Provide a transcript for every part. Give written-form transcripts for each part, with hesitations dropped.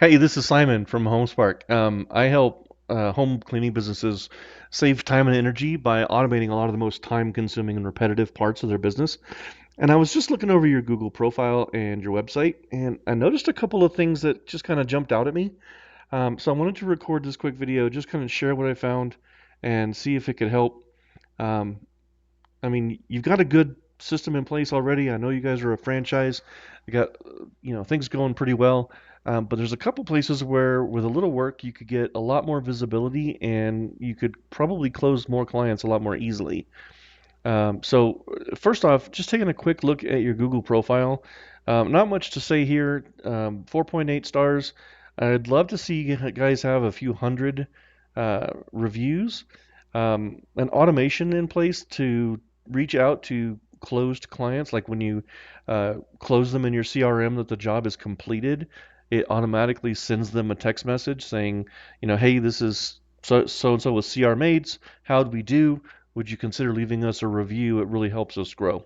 Hey, this is Simon from HomeSpark. I help home cleaning businesses save time and energy by automating a lot of the most time-consuming and repetitive parts of their business. And I was just looking over your Google profile and your website, and I noticed a couple of things that just kind of jumped out at me. So I wanted to record this quick video, just kind of share what I found and see if it could help. Um, I mean, you've got a good system in place already. I know you guys are a franchise. You got, things going pretty well. But there's a couple places where, with a little work, you could get a lot more visibility and you could probably close more clients a lot more easily. First off, just taking a quick look at your Google profile. Not much to say here. 4.8 stars. I'd love to see you guys have a few hundred reviews. An automation in place to reach out to closed clients, like when you close them in your CRM that the job is completed, it automatically sends them a text message saying, hey, this is so and so with CR Maids. How'd we do? Would you consider leaving us a review? It really helps us grow.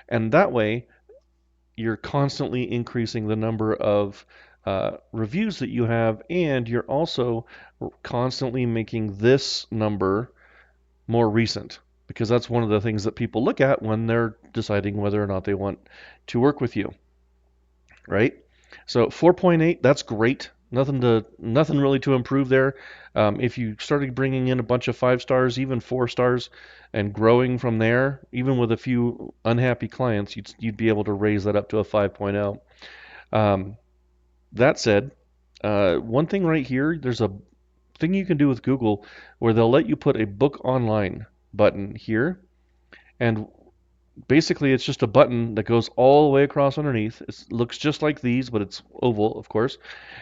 And that way, you're constantly increasing the number of reviews that you have, and you're also constantly making this number more recent because that's one of the things that people look at when they're deciding whether or not they want to work with you, right? So 4.8, that's great. Nothing really to improve there. If you started bringing in a bunch of 5 stars, even 4 stars, and growing from there, even with a few unhappy clients, you'd be able to raise that up to a 5.0. Um, that said, one thing right here, there's a thing you can do with Google where they'll let you put a book online button here, and basically it's just a button that goes all the way across underneath. It looks just like these, but it's oval, of course,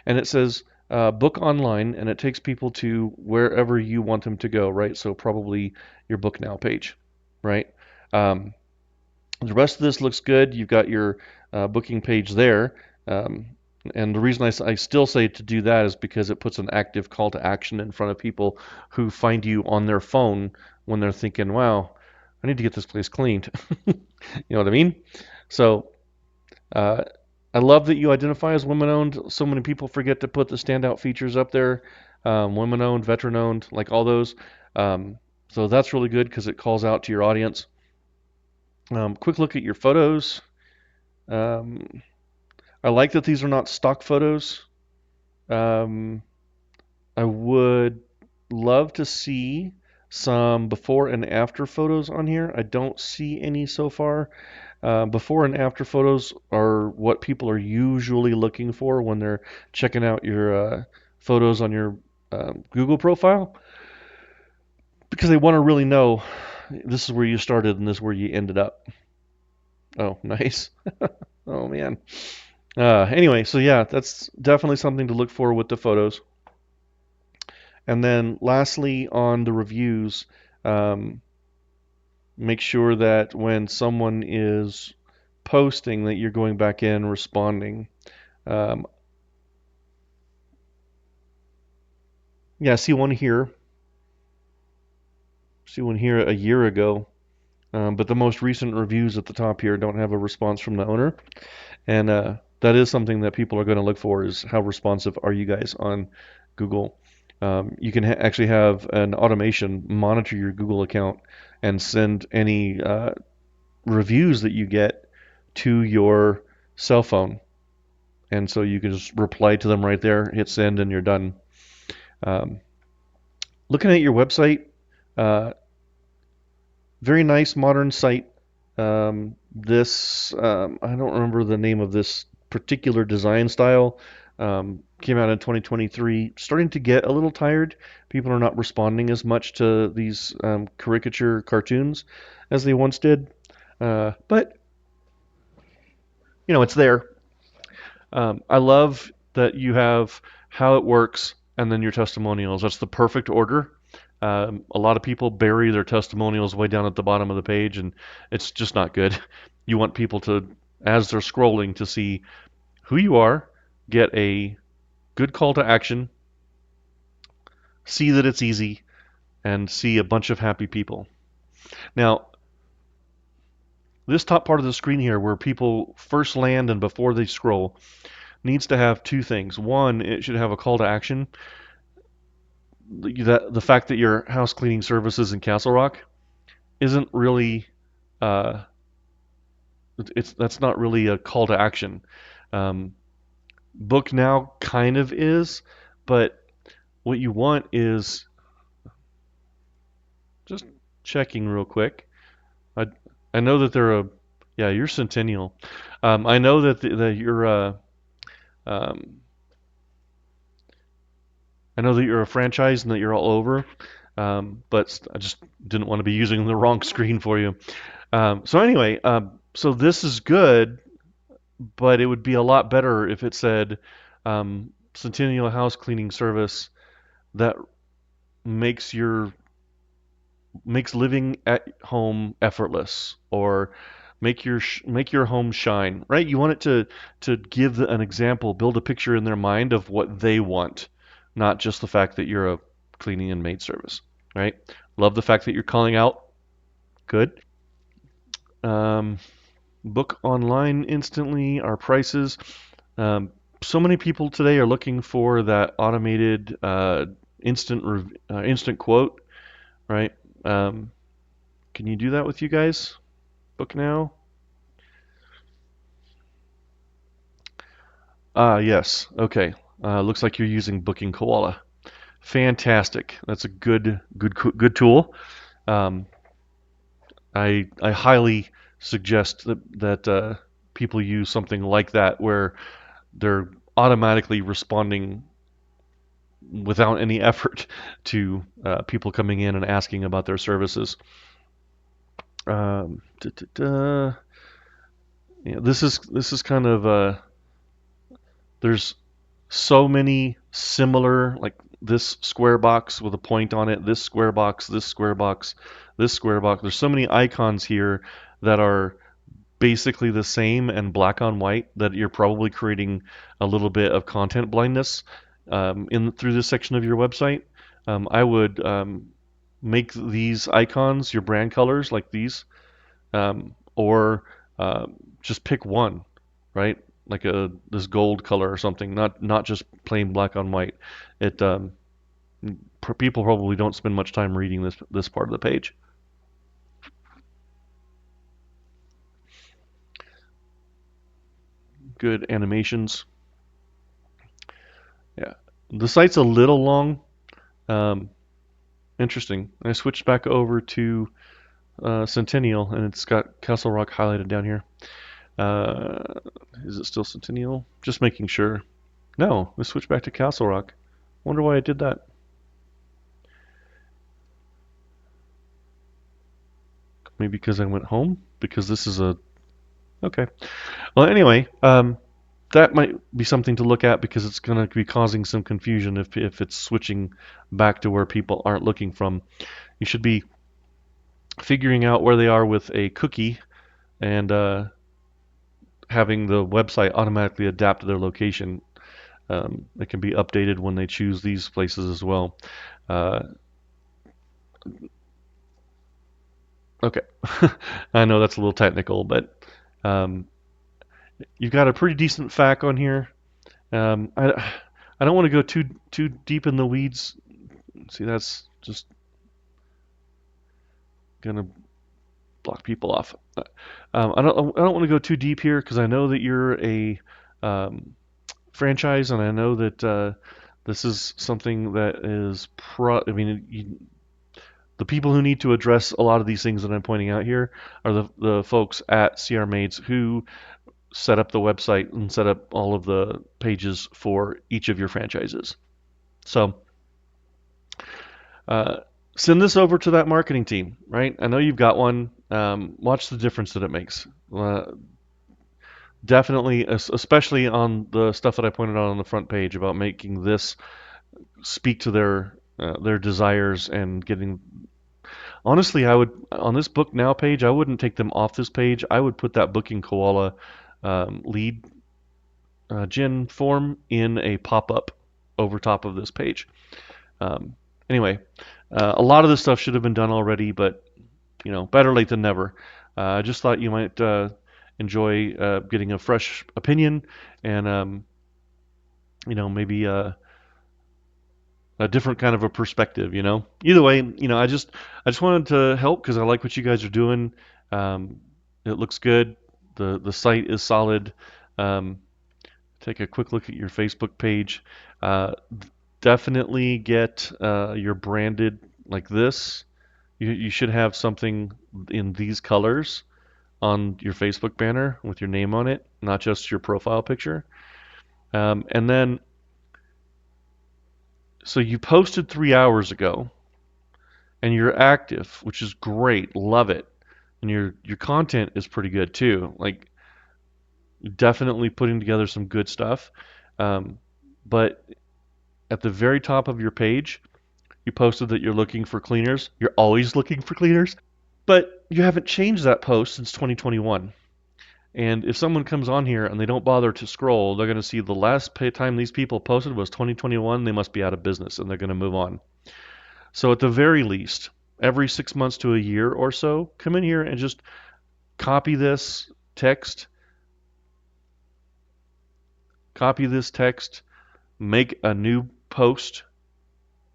and it says book online, and it takes people to wherever you want them to go, right? So probably your book now page, right? Um, the rest of this looks good. You've got your booking page there. Um, and the reason I still say to do that is because it puts an active call to action in front of people who find you on their phone when they're thinking, wow, I need to get this place cleaned. You know what I mean? So uh, I love that you identify as women owned. So many people forget to put the standout features up there, women owned, veteran owned, like all those. Um, so that's really good because it calls out to your audience. Quick look at your photos. Um, I like that these are not stock photos. Um, I would love to see some before and after photos on here. I don't see any so far. Before and after photos are what people are usually looking for when they're checking out your photos on your Google profile because they want to really know this is where you started and this is where you ended up. Oh, nice. Oh, man. Anyway, so yeah, that's definitely something to look for with the photos. And then lastly, on the reviews, um, make sure that when someone is posting that you're going back in responding. Um, yeah, see one here a year ago, but the most recent reviews at the top here don't have a response from the owner, and that is something that people are going to look for is how responsive are you guys on Google. You can actually have an automation monitor your Google account and send any reviews that you get to your cell phone. And so you can just reply to them right there, hit send, and you're done. Um, Looking at your website, uh, very nice modern site. I don't remember the name of this particular design style. Came out in 2023. Starting to get a little tired. People are not responding as much to these caricature cartoons as they once did. But it's there. I love that you have how it works and then your testimonials. That's the perfect order. A lot of people bury their testimonials way down at the bottom of the page, and it's just not good. You want people to, as they're scrolling, to see who you are, get a good call to action, see that it's easy, and see a bunch of happy people. Now, this top part of the screen here, where people first land and before they scroll, needs to have two things. One, it should have a call to action. The fact that your house cleaning services in Castle Rock isn't really uh, it's that's not really a call to action. Um, Book now kind of is, but what you want is just checking real quick. I I know that they're a yeah, you're Centennial. I know that you're um, I know that you're a franchise and that you're all over. But I just didn't want to be using the wrong screen for you. So anyway, so this is good, but it would be a lot better if it said Centennial House Cleaning Service that makes your makes living at home effortless, or make your home shine. Right? You want it to give an example, build a picture in their mind of what they want, not just the fact that you're a cleaning and maid service. Right? Love the fact that you're calling out. Good. Um, Book online instantly. Our prices. Um, so many people today are looking for that automated instant quote, right? Um, can you do that with you guys? Book now? Yes. Okay. Looks like you're using Booking Koala. Fantastic. That's a good tool. Um, I highly suggest that people use something like that where they're automatically responding without any effort to people coming in and asking about their services. Da, da, da. Yeah, this is kind of there's so many similar, like this square box with a point on it, this square box, this square box, this square box. There's so many icons here that are basically the same and black on white that you're probably creating a little bit of content blindness in through this section of your website. I would make these icons your brand colors, like these, or just pick one, right? Like a this gold color or something, not just plain black on white. It People probably don't spend much time reading this part of the page. Good animations. Yeah, the site's a little long. Um, Interesting. I switched back over to Centennial, and it's got Castle Rock highlighted down here. Uh, is it still Centennial? Just making sure. No, let's switch back to Castle Rock. Wonder why I did that. Maybe because I went home? Because this is a... Okay. Well, anyway, that might be something to look at because it's going to be causing some confusion if it's switching back to where people aren't looking from. You should be figuring out where they are with a cookie and having the website automatically adapt to their location. It can be updated when they choose these places as well. Uh, okay, I know that's a little technical, but um, you've got a pretty decent FAQ on here. I don't want to go too deep in the weeds. See, that's just gonna block people off. I don't want to go too deep here because I know that you're a franchise, and I know that this is something that is I mean, the people who need to address a lot of these things that I'm pointing out here are the folks at CR Maids who set up the website and set up all of the pages for each of your franchises. So uh, send this over to that marketing team, right? I know you've got one. Watch the difference that it makes. Definitely, especially on the stuff that I pointed out on the front page about making this speak to their desires and getting. Honestly, I would on this book now page, I wouldn't take them off this page. I would put that Booking Koala lead gen form in a pop-up over top of this page. Um, anyway, a lot of this stuff should have been done already, but better late than never. I just thought you might enjoy getting a fresh opinion and maybe a different kind of a perspective. Either way, I just wanted to help because I like what you guys are doing. It looks good. The site is solid. Um, take a quick look at your Facebook page. Uh, Definitely get your branded like this. You should have something in these colors on your Facebook banner with your name on it, not just your profile picture. And then, so you posted 3 hours ago, and you're active, which is great. Love it. And your content is pretty good too. Like definitely putting together some good stuff. Um, but at the very top of your page, you posted that you're looking for cleaners. You're always looking for cleaners, but you haven't changed that post since 2021. And if someone comes on here and they don't bother to scroll, they're going to see the last time these people posted was 2021. They must be out of business and they're going to move on. So at the very least, every 6 months to a year or so, come in here and just copy this text, copy this text, make a new post,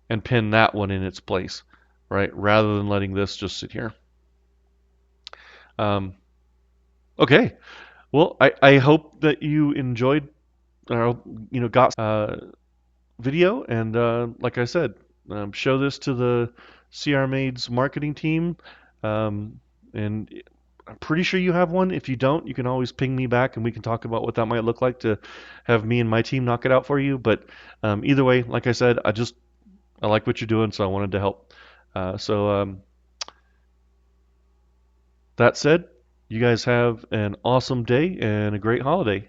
and pin that one in its place, right? Rather than letting this just sit here. Um, okay. Well, I hope that you enjoyed or got video, and like I said, show this to the CR Maids marketing team, and I'm pretty sure you have one. If you don't, you can always ping me back, and we can talk about what that might look like to have me and my team knock it out for you. But either way, like I said, I like what you're doing, so I wanted to help. So that said, you guys have an awesome day and a great holiday.